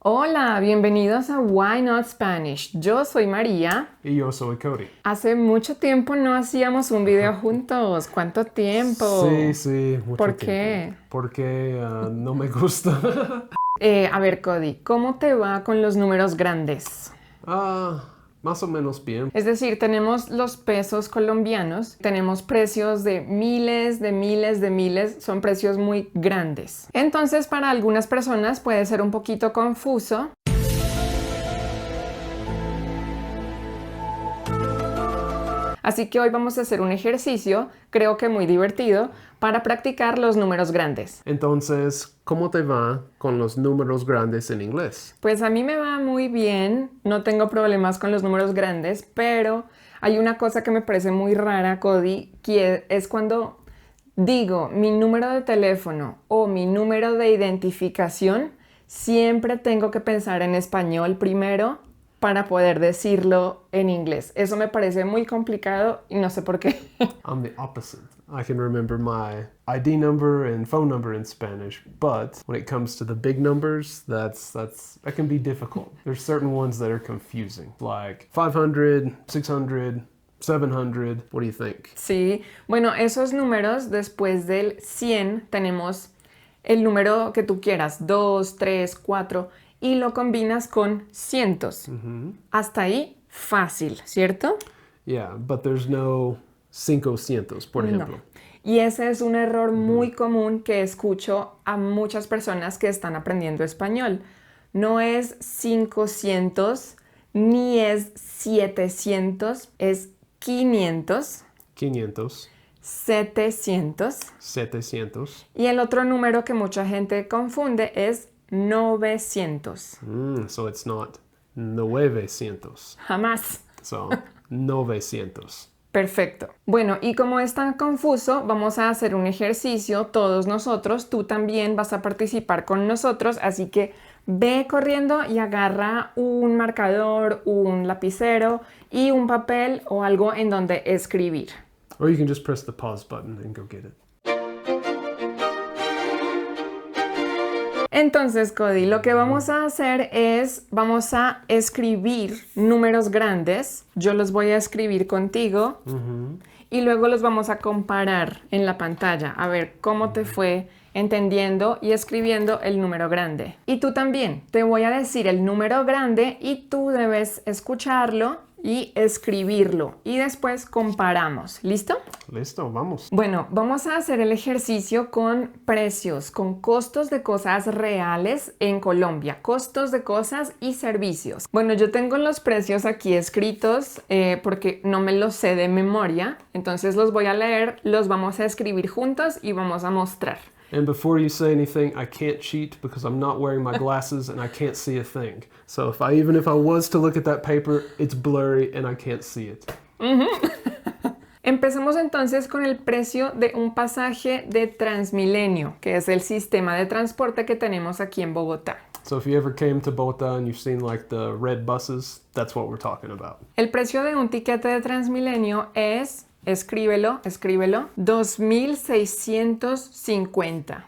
Hola, bienvenidos a Why Not Spanish. Yo soy María. Y yo soy Cody. Hace mucho tiempo no hacíamos un video juntos. ¿Cuánto tiempo? Sí, mucho ¿Por tiempo. qué? Porque no me gusta. A ver, Cody, ¿cómo te va con los números grandes? Más o menos bien. Es decir, tenemos los pesos colombianos, tenemos precios de miles, son precios muy grandes. Entonces, para algunas personas puede ser un poquito confuso. Así que hoy vamos a hacer un ejercicio, creo que muy divertido, para practicar los números grandes. Entonces, ¿cómo te va con los números grandes en inglés? Pues a mí me va muy bien, no tengo problemas con los números grandes, pero hay una cosa que me parece muy rara, Cody, que es cuando digo mi número de teléfono o mi número de identificación, siempre tengo que pensar en español primero para poder decirlo en inglés. Eso me parece muy complicado y no sé por qué. I'm the opposite. I can remember my ID number and phone number in Spanish, but when it comes to the big numbers, that can be difficult. There's certain ones that are confusing, like 500, 600, 700. What do you think? Sí, bueno, esos números después del 100 tenemos el número que tú quieras, 2, 3, 4, y lo combinas con cientos. Hasta ahí, fácil, ¿cierto? Yeah, but there's no 500, por ejemplo. No. Y ese es un error muy común que escucho a muchas personas que están aprendiendo español. No es 500 ni es 700, es 500, 500, 700. 700. Y el otro número que mucha gente confunde es 900. So it's not 900. Jamás. So 900. Perfecto. Bueno, y como es tan confuso, vamos a hacer un ejercicio todos nosotros. Tú también vas a participar con nosotros, así que ve corriendo y agarra un marcador, un lapicero y un papel o algo en donde escribir. Or you can just press the pause button and go get it. Entonces, Cody, lo que vamos a hacer es, vamos a escribir números grandes. Yo los voy a escribir contigo y luego los vamos a comparar en la pantalla. A ver cómo te fue entendiendo y escribiendo el número grande. Y tú también, te voy a decir el número grande y tú debes escucharlo y escribirlo. Y después comparamos. ¿Listo? Listo, vamos. Bueno, vamos a hacer el ejercicio con precios, con costos de cosas reales en Colombia, costos de cosas y servicios. Bueno, yo tengo los precios aquí escritos porque no me los sé de memoria, entonces los voy a leer, los vamos a escribir juntos y vamos a mostrar. And before you say anything, I can't cheat because I'm not wearing my glasses and I can't see a thing. So even if I was to look at that paper, it's blurry and I can't see it. Empecemos entonces con el precio de un pasaje de Transmilenio, que es el sistema de transporte que tenemos aquí en Bogotá. So if you ever came to Bogota and you've seen like the red buses, that's what we're talking about. El precio de un tiquete de Transmilenio es, escríbelo, 2.650.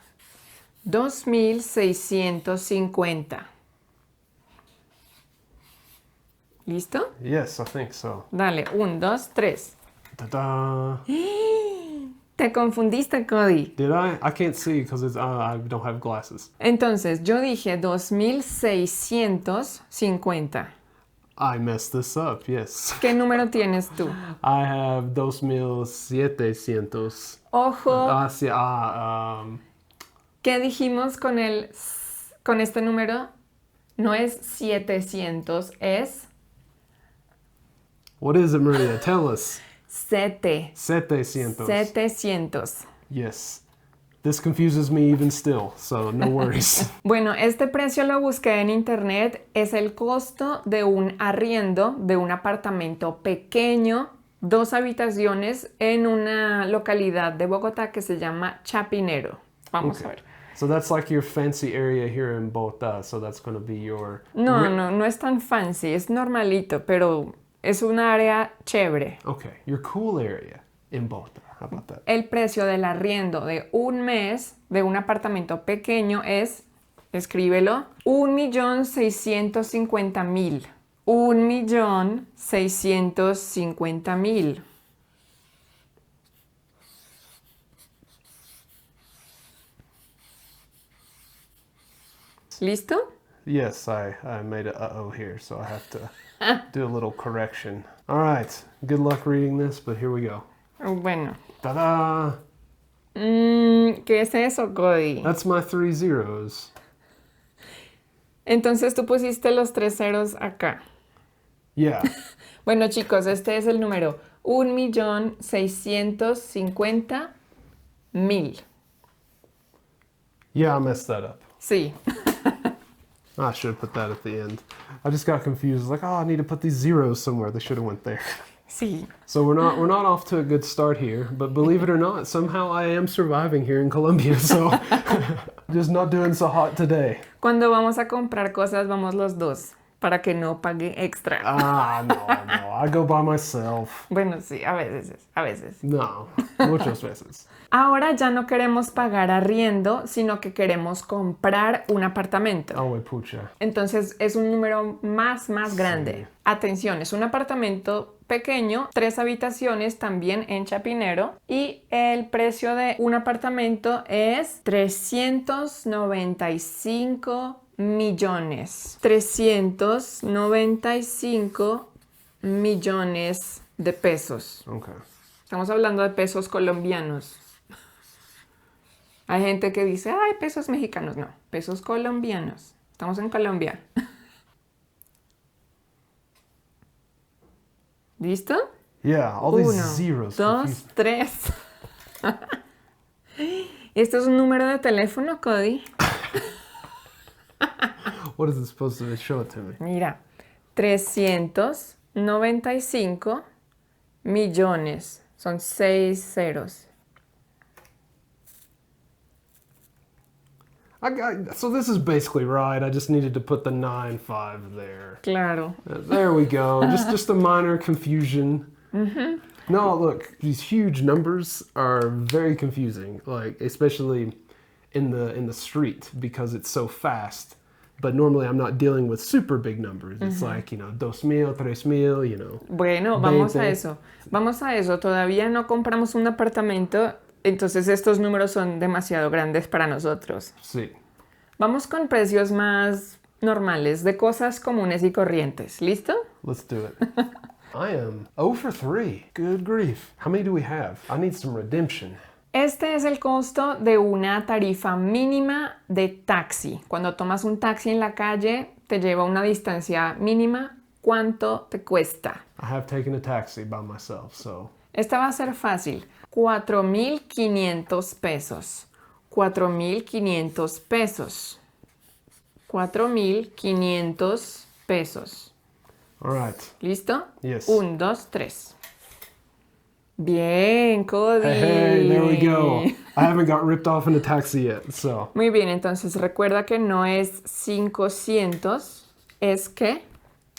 2.650. ¿Listo? Yes, I think so. Dale, 1, 2, 3. Ta-da! Te confundiste, Cody. Did I? I can't see because I don't have glasses. Entonces, yo dije 2.650. I messed this up, yes. ¿Qué número tienes tú? I have 2,700. Ojo, Sí, ¿qué dijimos con este número? No es 700, es what is it, Maria? Tell us. 700. 700. Yes. This confuses me even still, so no worries. Bueno, este precio lo busqué en internet. Es el costo de un arriendo de un apartamento pequeño, 2 habitaciones, en una localidad de Bogotá que se llama Chapinero. Vamos a ver. So that's like your fancy area here in Bogotá, so that's going to be your... No es tan fancy, es normalito, pero es un área chévere. Okay, your cool area in Bogotá. How about that? El precio del arriendo de un mes de un apartamento pequeño es Escríbelo. 1.650.000. 1.650.000. ¿Listo? Yes, I made a uh-oh here, so I have to do a little correction. All right, good luck reading this, but here we go. Bueno. Ta-da! ¿Qué es eso, Cody? That's my 3 zeros. Entonces tú pusiste los 3 ceros acá. Yeah. Bueno, chicos, este es el número 1.650.000. Yeah, I messed that up. Sí. I should have put that at the end. I just got confused. Like, oh, I need to put these zeros somewhere. They should have went there. Sí. So we're not off to a good start here, but believe it or not, somehow I am surviving here in Colombia. So just not doing so hot today. Cuando vamos a comprar cosas, vamos los dos, para que no pague extra. No. I go by myself. Bueno, sí, a veces. No, muchas veces. Ahora ya no queremos pagar arriendo, sino que queremos comprar un apartamento. Oh, pucha. Entonces es un número más grande. Sí. Atención, es un apartamento pequeño, 3 habitaciones, también en Chapinero, y el precio de un apartamento es 395 millones. 395 millones de pesos. Okay. Estamos hablando de pesos colombianos. Hay gente que dice, ay, pesos mexicanos. No, pesos colombianos. Estamos en Colombia. ¿Listo? Yeah, all these 1, zeros. 2, 3. ¿Esto es un número de teléfono, Cody? What is it supposed to be? Show it to me. Mira, 395 millones. Son 6 ceros. So this is basically right. I just needed to put the 9-5 there. Claro. There we go. Just a minor confusion. Mm-hmm. No, look, these huge numbers are very confusing. Like especially in the street because it's so fast. But normally I'm not dealing with super big numbers. It's like, 2,000, 3,000, Bueno, vamos a eso. Vamos a eso. Todavía no compramos un apartamento, entonces estos números son demasiado grandes para nosotros. Sí. Vamos con precios más normales, de cosas comunes y corrientes. ¿Listo? Let's do it. I am 0 for 3. Good grief. How many do we have? I need some redemption. Este es el costo de una tarifa mínima de taxi. Cuando tomas un taxi en la calle, te lleva una distancia mínima. ¿Cuánto te cuesta? I have taken a taxi by myself, so... Esta va a ser fácil. 4.500 pesos. 4.500 pesos. 4.500 pesos. All right. ¿Listo? Yes. 1, 2, 3. Bien, Cody. Hey, there we go. I haven't got ripped off in a taxi yet, so... Muy bien, entonces recuerda que no es 500, es que,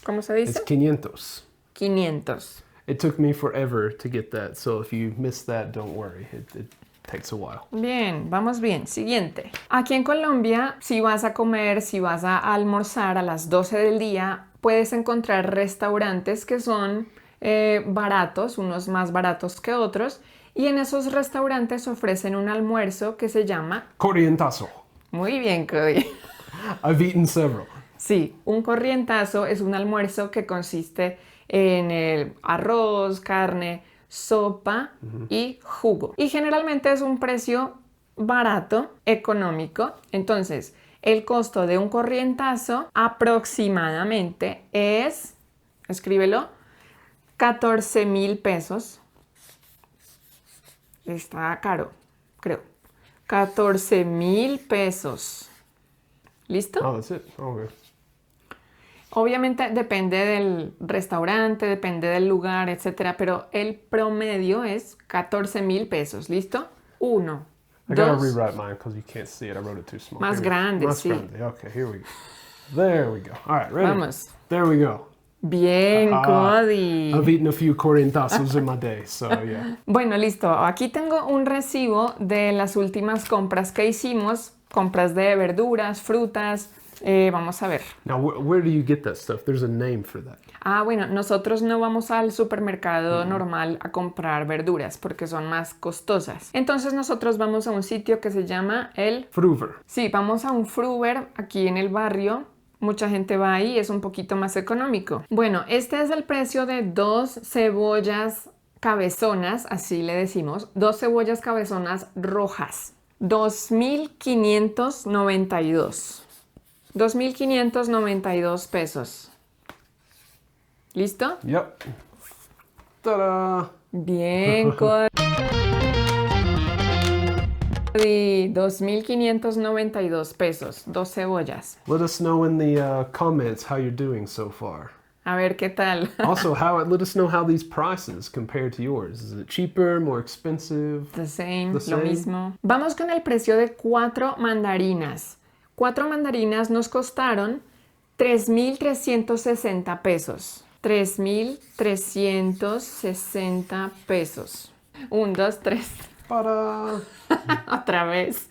¿cómo se dice? It's 500. 500. It took me forever to get that, so if you missed that, don't worry. It takes a while. Bien, vamos bien. Siguiente. Aquí en Colombia, si vas a comer, si vas a almorzar a las 12 del día, puedes encontrar restaurantes que son baratos, unos más baratos que otros, y en esos restaurantes ofrecen un almuerzo que se llama... Corrientazo. Muy bien, Cody. I've eaten several. Sí, un corrientazo es un almuerzo que consiste en el arroz, carne, sopa y jugo. Y generalmente es un precio barato, económico. Entonces, el costo de un corrientazo aproximadamente es, escríbelo, 14,000 pesos. Está caro, creo. 14,000 pesos. ¿Listo? Oh, that's it? Okay. Obviamente depende del restaurante, depende del lugar, etcétera, pero el promedio es 14,000 pesos. ¿Listo? 1, I gotta 2. rewrite mine because you can't see it. I wrote it too small. Más grande, Más sí. grande. Okay, here we go. There we go. All right, ready? Vamos. There we go. Bien, Cody. I've eaten a few corrientazos in my day, so yeah. Bueno, listo. Aquí tengo un recibo de las últimas compras que hicimos compras de verduras, frutas. Vamos a ver. Now, where do you get that stuff? There's a name for that. Bueno, nosotros no vamos al supermercado normal a comprar verduras porque son más costosas. Entonces nosotros vamos a un sitio que se llama el Fruver. Sí, vamos a un Fruver aquí en el barrio. Mucha gente va ahí, es un poquito más económico. Bueno, este es el precio de 2 cebollas cabezonas, así le decimos. 2 cebollas cabezonas rojas. 2.592. 2.592 pesos. ¿Listo? Yep. Ta-da! Bien, Cody. 2.592 pesos. 2 cebollas. Let us know in the comments how you're doing so far. A ver qué tal. Also, let us know how these prices compare to yours. Is it cheaper, more expensive? The same, The lo same? mismo. Vamos con el precio de 4 mandarinas. 4 mandarinas nos costaron 3.360 pesos. 3.360 pesos. 1, 2, 3. Ta-da! Otra vez.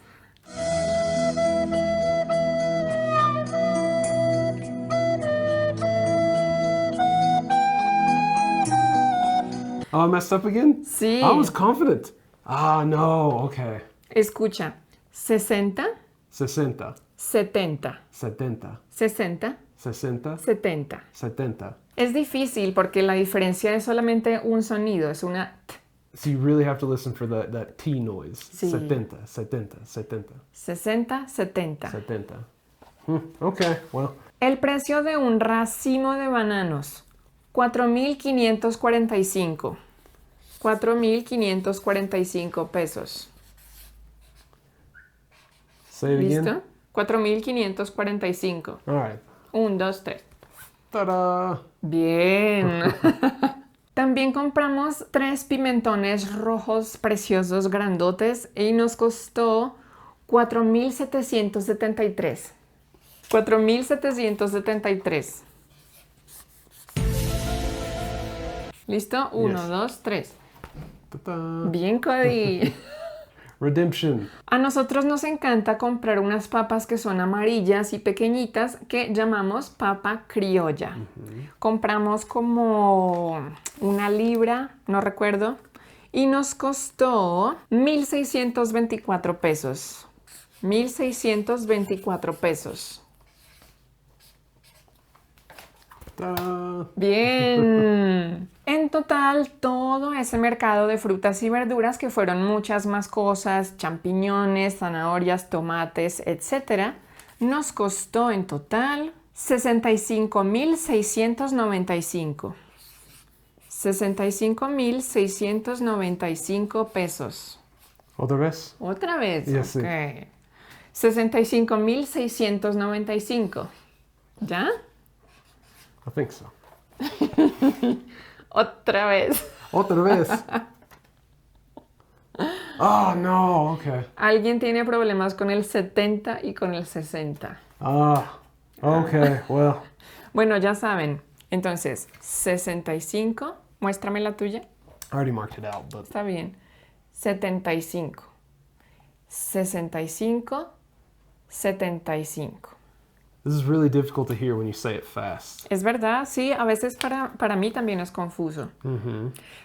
Oh, I messed up again? Sí. I was confident. No, okay. Escucha. 60, 60, 70, 70, 60, 60, 70. 70. Es difícil porque la diferencia es solamente un sonido, es una T. So you really have to listen for that T noise. Sí. 70, 70, 70, 60, 70. 70. Okay, well. El precio de un racimo de bananos, 4.545. 4.545 pesos. Say it again. ¿Listo? 4.545. All right. 1, 2, 3. Ta-da! Bien. También compramos 3 pimentones rojos preciosos grandotes y nos costó 4.773. 4.773. ¿Listo? 1, Yes. 2, 3. Ta-da. Bien, Cody. Redemption. A nosotros nos encanta comprar unas papas que son amarillas y pequeñitas que llamamos papa criolla. Compramos como 1 libra, no recuerdo, y nos costó 1.624 pesos. 1.624 pesos. Ta-da. Bien. En total, todo ese mercado de frutas y verduras, que fueron muchas más cosas, champiñones, zanahorias, tomates, etc., nos costó en total 65.695. 65.695 pesos. ¿Otra vez? Otra vez. Yes, Ok. 65.695. ¿Ya? I think so. Otra vez. Otra vez. Oh, no, okay. Alguien tiene problemas con el 70 y con el 60. Okay, well. Bueno, ya saben. Entonces, 65. Muéstrame la tuya. I already marked it out, but Está bien. 75. 65. 75. this is really difficult to hear when you say it fast. Es verdad, sí, a veces para mí también es confuso.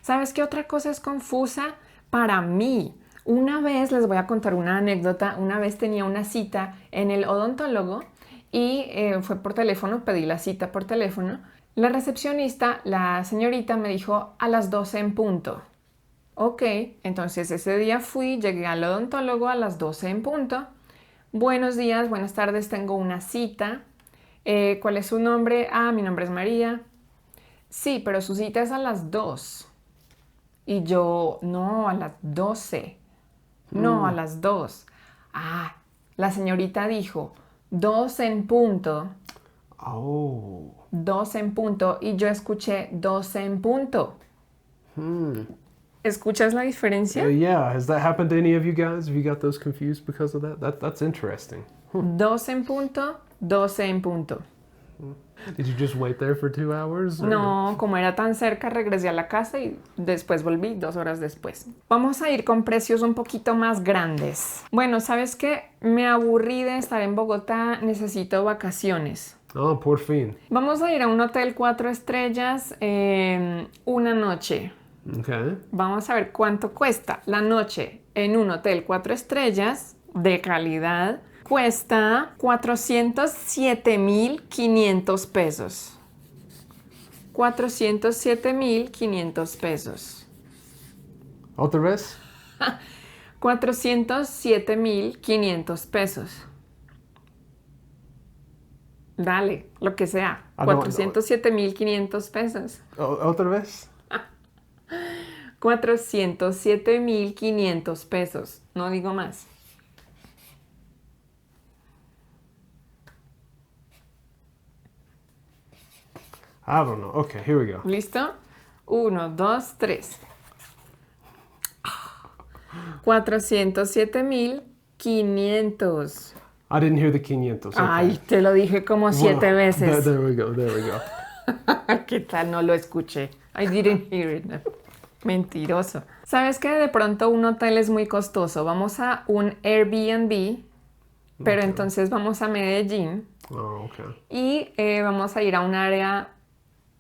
¿Sabes qué otra cosa es confusa? Para mí, una vez les voy a contar una anécdota. Una vez tenía una cita en el odontólogo y fue por teléfono, pedí la cita por teléfono. La recepcionista, la señorita, me dijo a las 12 en punto. Ok, entonces ese día llegué al odontólogo a las 12 en punto. Buenos días, buenas tardes, tengo una cita. ¿Cuál es su nombre? Mi nombre es María. Sí, pero su cita es a las 2. Y yo, no, a las 12. No, a las 2. La señorita dijo 2 en punto. Oh. 2 en punto. Y yo escuché 12 en punto. ¿Escuchas la diferencia? Yeah, has that happened to any of you guys? Have you got those confused because of that? That's interesting. 2 en punto, 12 en punto. Did you just wait there for 2 hours? Or? No, como era tan cerca, regresé a la casa y después volví 2 horas después. Vamos a ir con precios un poquito más grandes. Bueno, ¿sabes qué? Me aburrí de estar en Bogotá, necesito vacaciones. Oh, por fin. Vamos a ir a un hotel 4 estrellas una noche. Okay. Vamos a ver cuánto cuesta la noche en un hotel 4 estrellas de calidad. Cuesta 407,500 pesos. 407,500 pesos. ¿Otra vez? 407,500 pesos. Dale, lo que sea. 407,500 pesos. ¿Otra vez? 407,500 pesos. No digo más. I don't know. Okay, here we go. ¿Listo? 1, 2, 3. 407,500. I didn't hear the 500. Okay. Ay, te lo dije como 7 veces. There we go. There we go. ¿Qué tal? No lo escuché. I didn't hear it. Mentiroso. ¿Sabes qué? De pronto un hotel es muy costoso. Vamos a un Airbnb, pero entonces vamos a Medellín Oh, okay. y vamos a ir a un área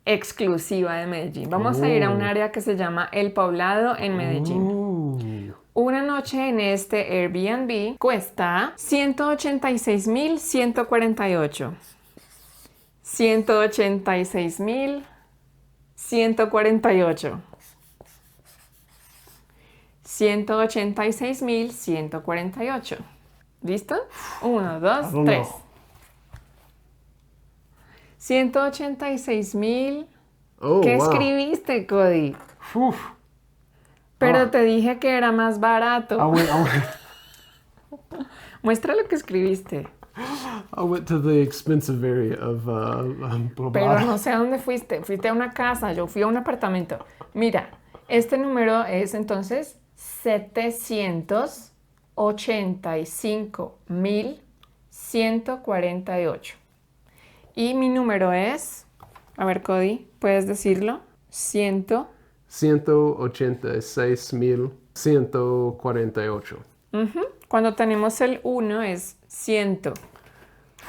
exclusiva de Medellín. Vamos a ir a un área que se llama El Poblado en Medellín. Ooh. Una noche en este Airbnb cuesta 186,148. 186,148. 186,148. ¿Listo? 1, 2, 3. 186,000. Oh, ¿Qué wow. escribiste, Cody? Uf. Pero te dije que era más barato. I went Muestra lo que escribiste. I went to the expensive area of Pero no sé a dónde fuiste. Fuiste a una casa, yo fui a un apartamento. Mira, este número es entonces 785,148. Y mi número es, a ver, Cody, ¿puedes decirlo? 186,148. Cuando tenemos el 1 es 100.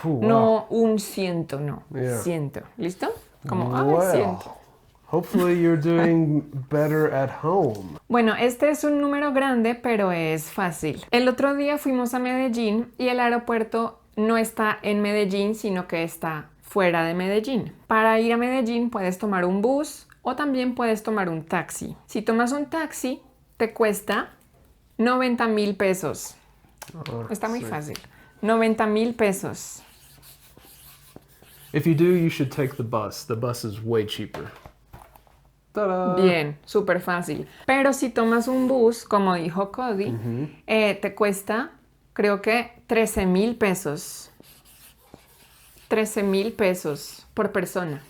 Wow. No un 100, no. Yeah. 100. ¿Listo? Como, Well, 100. hopefully you're doing better at home. Bueno, este es un número grande, pero es fácil. El otro día fuimos a Medellín y el aeropuerto no está en Medellín, sino que está fuera de Medellín. Para ir a Medellín puedes tomar un bus o también puedes tomar un taxi. Si tomas un taxi, te cuesta 90,000 pesos. Está muy fácil. 90,000 pesos. If you do, you should take the bus. The bus is way cheaper. Ta-da! Bien, súper fácil. Pero si tomas un bus, como dijo Cody, te cuesta, creo que 13,000 pesos. 13,000 pesos por persona.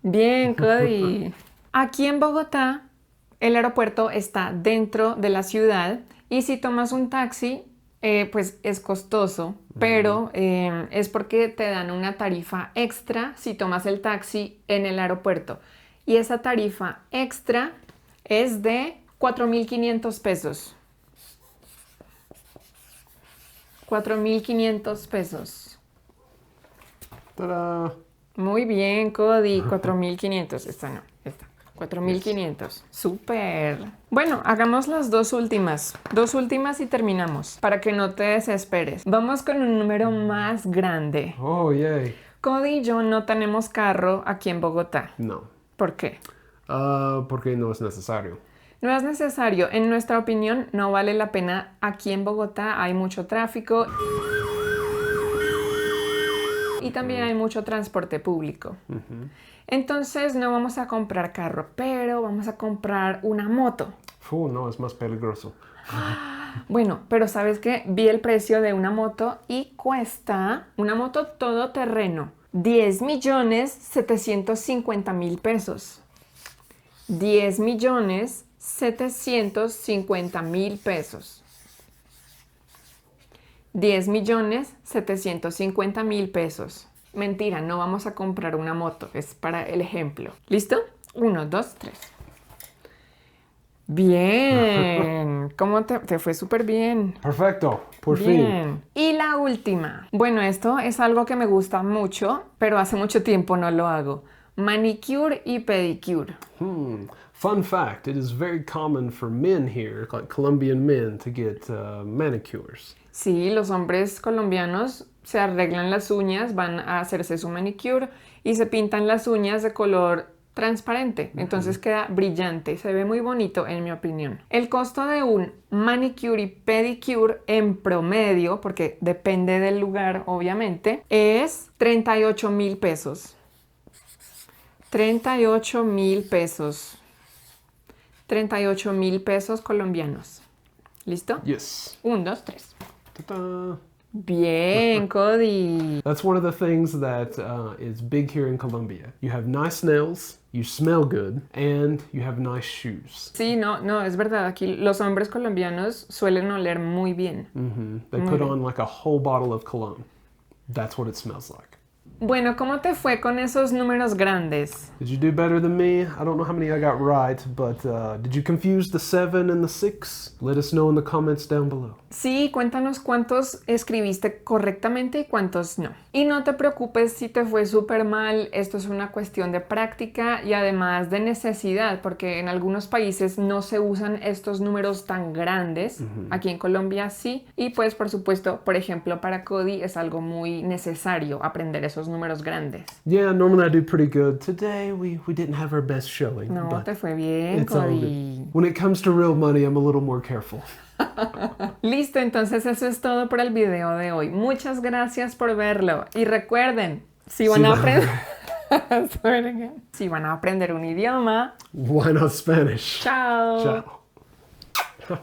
Bien, Cody. Aquí en Bogotá, el aeropuerto está dentro de la ciudad y si tomas un taxi, pues es costoso, pero es porque te dan una tarifa extra si tomas el taxi en el aeropuerto. Y esa tarifa extra es de 4,500 pesos. 4,500 pesos. Ta-da! Muy bien, Cody. 4,500. Esta no, esta. 4,500. Súper. Bueno, hagamos las dos últimas. Dos últimas y terminamos, para que no te desesperes. Vamos con un número más grande. Oh, yay. Cody y yo no tenemos carro aquí en Bogotá. No. ¿Por qué? Porque no es necesario. No es necesario. En nuestra opinión, no vale la pena. Aquí en Bogotá hay mucho tráfico y también hay mucho transporte público. Entonces no vamos a comprar carro, pero vamos a comprar una moto. No, es más peligroso. Bueno, pero ¿sabes qué? Vi el precio de una moto y cuesta una moto todoterreno 10,750,000 pesos. 10,750,000 pesos. 10.750.000 pesos. Mentira, no vamos a comprar una moto, es para el ejemplo. ¿Listo? 1, 2, 3. Bien, ¿cómo te fue? Súper bien. Perfecto, por fin. Bien. Y la última. Bueno, esto es algo que me gusta mucho, pero hace mucho tiempo no lo hago. Manicure y pedicure. Fun fact, it is very common for men here, like Colombian men, to get manicures. Sí, los hombres colombianos se arreglan las uñas, van a hacerse su manicure y se pintan las uñas de color transparente. Entonces queda brillante, se ve muy bonito en mi opinión. El costo de un manicure y pedicure en promedio, porque depende del lugar obviamente, es 38.000 pesos. 38.000 pesos. 38.000 pesos colombianos. ¿Listo? Yes. 1, 2, 3. Ta-da. Bien, Cody. That's one of the things that is big here in Colombia. You have nice nails, you smell good, and you have nice shoes. Sí, no, es verdad. Aquí los hombres colombianos suelen oler muy bien. They put on like a whole bottle of cologne. That's what it smells like. Bueno, ¿cómo te fue con esos números grandes? Did you do better than me? I don't know how many I got right, but did you confuse the 7 and the 6? Let us know in the comments down below. Sí, cuéntanos cuántos escribiste correctamente y cuántos no. Y no te preocupes si te fue súper mal, esto es una cuestión de práctica y además de necesidad, porque en algunos países no se usan estos números tan grandes, aquí en Colombia sí, y pues por supuesto, por ejemplo, para Cody es algo muy necesario aprender esos números grandes. Yeah, normally I do pretty good. Today we didn't have our best showing. No, but te fue bien, it's all Cody. good. When it comes to real money, I'm a little more careful. Listo, entonces eso es todo por el video de hoy. Muchas gracias por verlo. Y recuerden, si van a aprender... si van a aprender un idioma... Why not Spanish? Chao. Ciao.